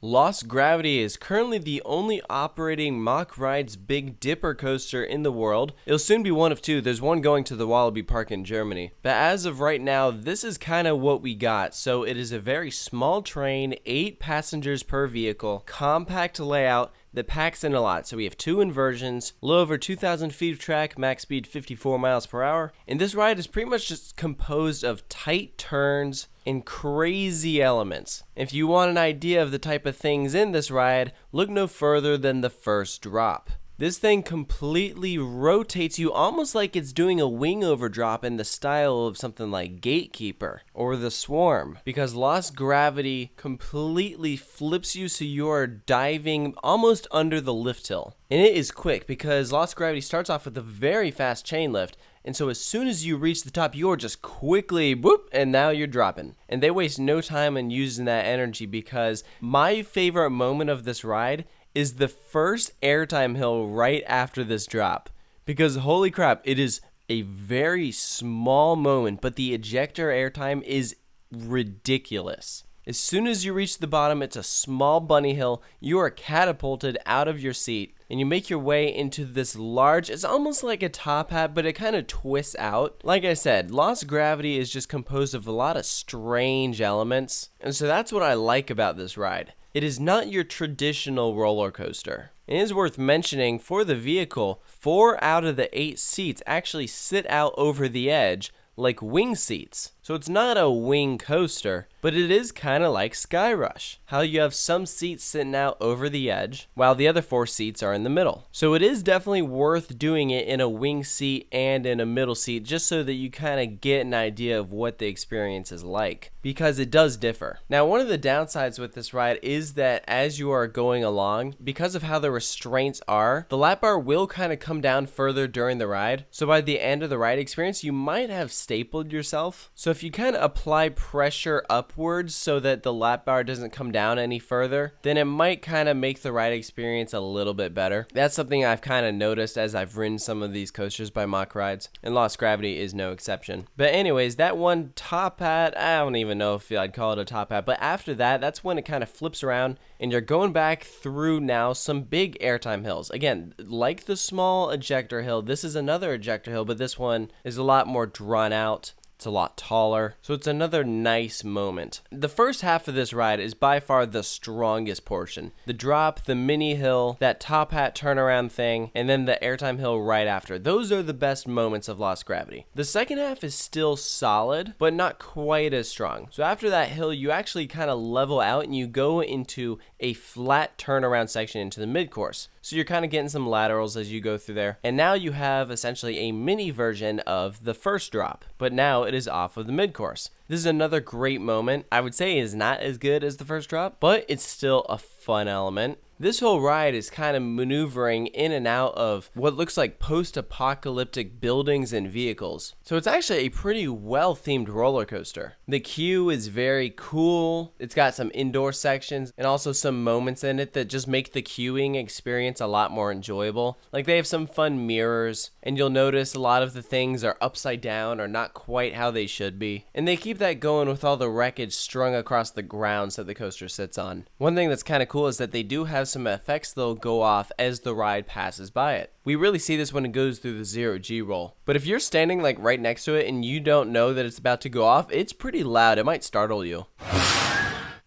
Lost Gravity is currently the only operating MACK Rides Big Dipper coaster in the world. It'll soon be one of two. There's one going to the Walibi Park in Germany. But as of right now, this is kind of what we got. So it is a very small train, 8 passengers per vehicle, compact layout that packs in a lot. So we have 2 inversions, a little over 2,000 feet of track, max speed 54 miles per hour. And this ride is pretty much just composed of tight turns and crazy elements. If you want an idea of the type of things in this ride, look no further than the first drop. This thing completely rotates you almost like it's doing a wing over drop in the style of something like Gatekeeper or The Swarm, because Lost Gravity completely flips you so you are diving almost under the lift hill. And it is quick because Lost Gravity starts off with a very fast chain lift, and so as soon as you reach the top, you're just quickly, whoop, and now you're dropping. And they waste no time in using that energy, because my favorite moment of this ride is the first airtime hill right after this drop. Because holy crap, it is a very small moment, but the ejector airtime is ridiculous. As soon as you reach the bottom, it's a small bunny hill. You are catapulted out of your seat, and you make your way into this large, it's almost like a top hat, but it kind of twists out. Like I said, Lost Gravity is just composed of a lot of strange elements, and so that's what I like about this ride. It is not your traditional roller coaster. It is worth mentioning, for the vehicle, 4 out of the 8 seats actually sit out over the edge like wing seats. So it's not a wing coaster, but it is kind of like Sky Rush, how you have some seats sitting out over the edge while the other 4 seats are in the middle. So it is definitely worth doing it in a wing seat and in a middle seat, just so that you kind of get an idea of what the experience is like, because it does differ. Now, one of the downsides with this ride is that as you are going along, because of how the restraints are, the lap bar will kind of come down further during the ride. So by the end of the ride experience, you might have stapled yourself. So if you kind of apply pressure upwards so that the lap bar doesn't come down any further, then it might kind of make the ride experience a little bit better. That's something I've kind of noticed as I've ridden some of these coasters by MACK Rides, and Lost Gravity is no exception. But anyways, that one top hat, I don't even know if I'd call it a top hat, but after that, that's when it kind of flips around and you're going back through now some big airtime hills. Again, like the small ejector hill, this is another ejector hill, but this one is a lot more drawn out. It's a lot taller, so it's another nice moment. The first half of this ride is by far the strongest portion. The drop, the mini hill, that top hat turnaround thing, and then the airtime hill right after. Those are the best moments of Lost Gravity. The second half is still solid, but not quite as strong. So after that hill, you actually kind of level out and you go into a flat turnaround section into the mid-course. So you're kind of getting some laterals as you go through there. And now you have essentially a mini version of the first drop, but now it is off of the mid-course. This is another great moment. I would say it is not as good as the first drop, but it's still a fun element. This whole ride is kind of maneuvering in and out of what looks like post-apocalyptic buildings and vehicles. So it's actually a pretty well-themed roller coaster. The queue is very cool. It's got some indoor sections and also some moments in it that just make the queuing experience a lot more enjoyable. Like, they have some fun mirrors, and you'll notice a lot of the things are upside down or not quite how they should be. And they keep that going with all the wreckage strung across the grounds that the coaster sits on. One thing that's kind of cool is that they do have some effects that'll go off as the ride passes by it. We really see this when it goes through the 0G roll. But if you're standing like right next to it and you don't know that it's about to go off, it's pretty loud. It might startle you.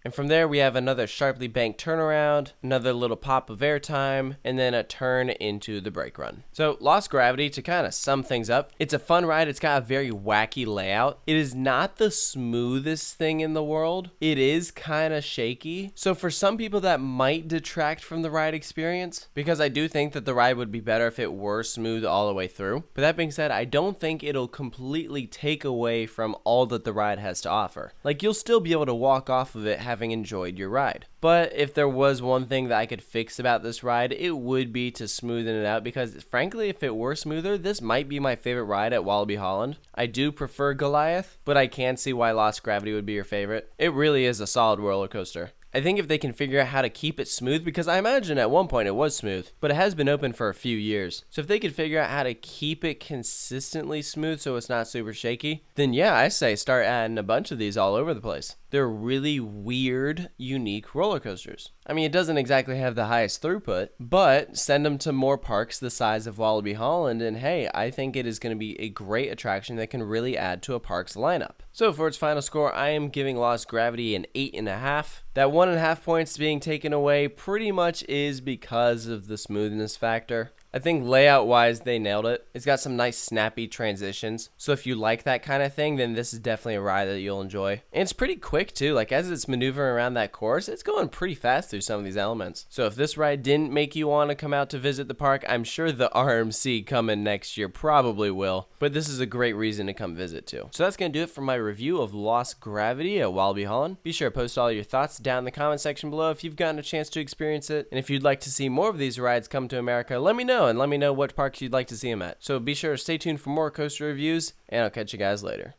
And from there, we have another sharply banked turnaround, another little pop of airtime, and then a turn into the brake run. So Lost Gravity, to kind of sum things up, it's a fun ride. It's got a very wacky layout. It is not the smoothest thing in the world. It is kind of shaky. So for some people, that might detract from the ride experience, because I do think that the ride would be better if it were smooth all the way through. But that being said, I don't think it'll completely take away from all that the ride has to offer. Like, you'll still be able to walk off of it having enjoyed your ride. But if there was one thing that I could fix about this ride, it would be to smoothen it out, because frankly, if it were smoother, this might be my favorite ride at Walibi Holland. I do prefer Goliath, but I can see why Lost Gravity would be your favorite. It really is a solid roller coaster. I think if they can figure out how to keep it smooth, because I imagine at one point it was smooth, but it has been open for a few years. So if they could figure out how to keep it consistently smooth so it's not super shaky, then yeah, I say start adding a bunch of these all over the place. They're really weird, unique roller coasters. I mean, it doesn't exactly have the highest throughput, but send them to more parks the size of Walibi Holland, and hey, I think it is going to be a great attraction that can really add to a park's lineup. So for its final score, I am giving Lost Gravity an 8.5. That 1.5 points being taken away pretty much is because of the smoothness factor. I think layout-wise, they nailed it. It's got some nice snappy transitions. So if you like that kind of thing, then this is definitely a ride that you'll enjoy. And it's pretty quick too. Like as it's maneuvering around that course, it's going pretty fast through some of these elements. So if this ride didn't make you want to come out to visit the park, I'm sure the RMC coming next year probably will. But this is a great reason to come visit too. So that's going to do it for my review of Lost Gravity at Walibi Holland. Be sure to post all your thoughts down in the comment section below if you've gotten a chance to experience it. And if you'd like to see more of these rides come to America, let me know, and let me know what parks you'd like to see them at. So be sure to stay tuned for more coaster reviews, and I'll catch you guys later.